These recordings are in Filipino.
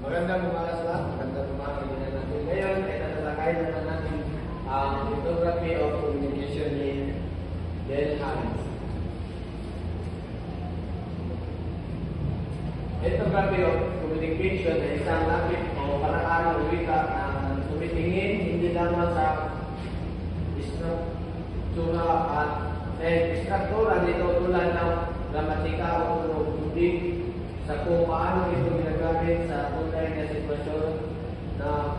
Magandang umaga sa lahat. Magandang umaga din natin. Ngayon ay tatalakayin naman natin ang Lithography of Communication in Del Haines. Lithography of Communication ay isang lakip o paraan ng wika na tumitingin hindi lamang sa struktura at struktura nito tulad ng gramatika o tunog, kundi sa kung paano ito ginagamit sa tunay na sitwasyon na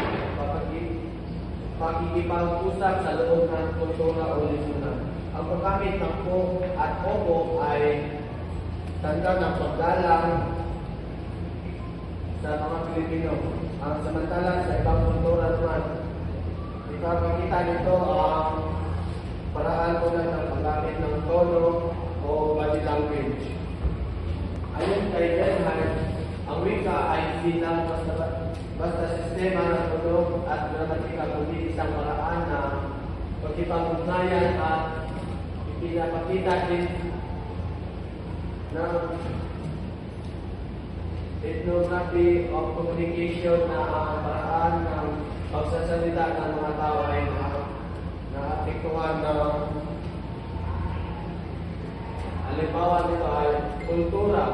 pakikipag-usap sa loob ng kultura o lipunan. Ang paggamit ng po at opo ay tanda ng paggalang sa mga Pilipino. Ang samantala sa ibang kultura naman, ipapakita nito ang paraan ko ng paggamit ng tono o body language. Ayon kay Del Haines, ang wika ay hindi lang basta sistema ng tunog at gramatika, kundi isang paraan na pagkipag-ugnayan at ipinapakita din ng ethnography of communication na ang paraan ng pagsasalita ng mga tao ay naapektuhan ng halimbawa nito ay kultura.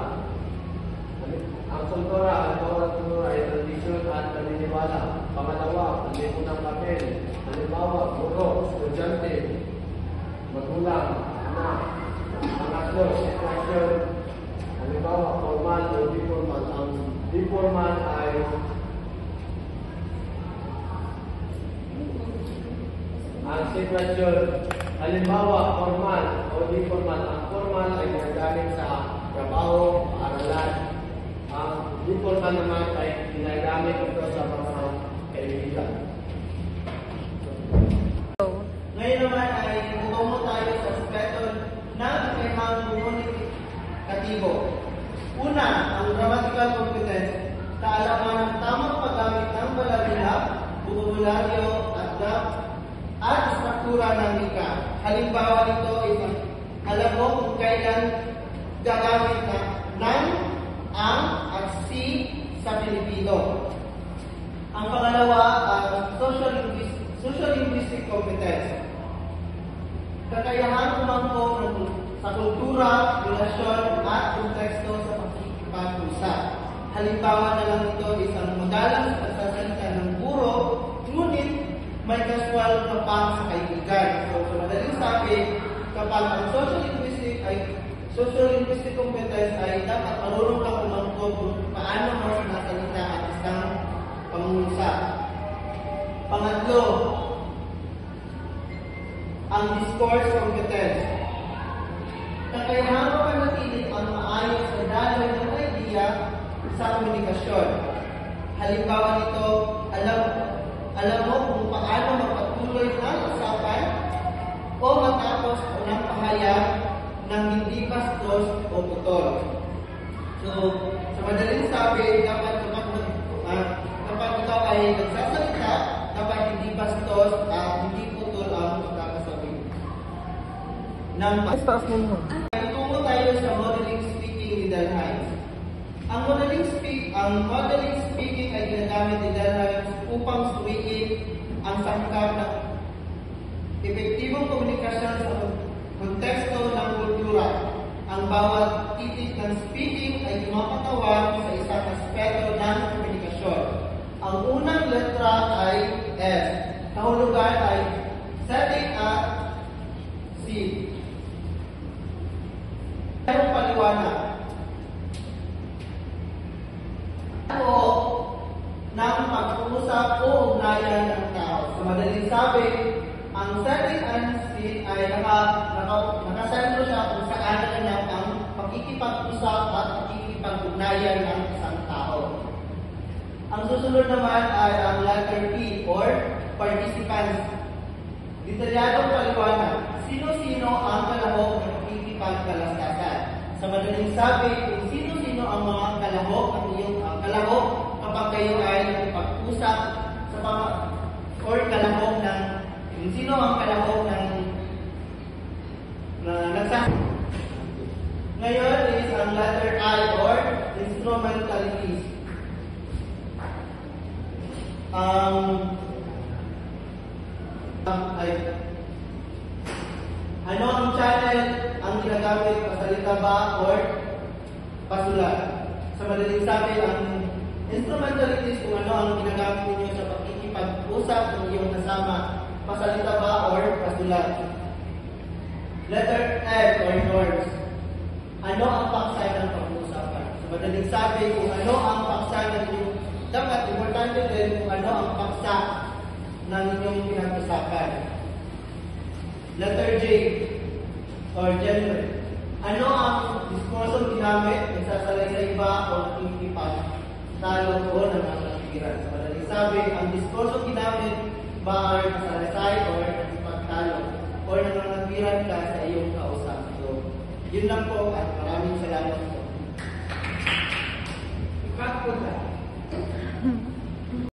Ang kultura, halimbawa ng kultura ay tradisyon at paniniwala. Pangalawa, ang lipunang papel. Halimbawa, guro, estudyante, magulang, anak. Pangatlo, sitwasyon. Halimbawa, formal o di formal. Ang di formal ay ang sitwasyon. Halimbawa, formal o di formal. Ang formal ay ginagamit sa trabaho, paaralan. Ang di formal naman ay ginagamit ito sa mga kaibigan. Ngayon naman ay tutungo tayo sa aspeto ng kanyang komunikatibo. Una, ang grammatical competence, kaalaman ng tamang paggamit ng balabila, bukabularyo, at struktura ng wika. Halimbawa nito ay alam mo kung kailan gagamit ng, ang, at si sa Pilipino. Ang pangalawa, social linguistic competence. Kakayahan umangkop sa kultura, relasyon, at konteksto sa pakikipag-usap. Halimbawa na lang ito isang magalang pagsasalita ng guro, ngunit may casual na pang sa kaibigan. So, sa madaling sabi, kapag ang social linguistic competence ay dapat marunong kang umangkop kung paano mo sinasalita at isang pangungusap. Pangatlo, ang discourse competence. Kakayahan mo manatili ang maayos na daloy ng idea sa komunikasyon. Halimbawa nito, alam mo kung paano magpatuloy ang usapan o matapos ng pahayag ng hindi bastos o putol. So, sa madaling sabi, dapat kapag ikaw ay nagsasalita, dapat hindi bastos at hindi putol ang sasabihin. Tungo tayo sa modeling speaking ni Del Haines. Ang modeling speaking ay ginagamit ni Del Haines upang suwiin ang sangkap ng epektibong komunikasyon sa konteksto ng kultura. Ang bawat titik ng speaking ay gumapatawan sa isang aspeto ng komunikasyon. Ang unang letra ay S. Kahulugan ay setting at C. Merong paliwanag. Ng pag-uusap o ugnayan ng tao. Sa madaling sabi, ang setting and seat ay nakasentro siya kung saan naganap ang pakikipag-usap at pakikipag-ugnayan ng isang tao. Ang susunod naman ay ang letter P or participants. Detalyadong paliwanag. Sino-sino ang kalahok ng pakikipagkalastasan? Sa madaling sabi, kung sino-sino ang mga kalahok ng iyong kalahok kapag kayo ay nakipag-usap sa or kalahok ng kung sino ang kalahok ng nagsasabi. Ngayon is ang letter I or instrumentalities. ay ano ang channel ang ginagamit, pasalita ba or pasulat? Sa madaling sabi, ang instrumentalities kung ano ang ginagamit ninyo sa pakikipag-usap ng iyong kasama, pasalita ba or pasulat? Letter F or norms. Ano ang paksa ng pag-uusapan? Sa madaling sabi, kung ano ang paksa ng inyong, dapat importante din kung ano ang paksa ng inyong pinag-usapan. Letter J or gender. Ano ang diskursong ginamit, nagsasalaysay ba o nakikipag-talo o nangangapiran? Sa madaling sabi, ang diskursong ginamit ba ay nasalaysay o nakikipagtalo o nangangapiran ka sa iyong kausap? So, yun lang po at maraming salamat po. Cut po tayo.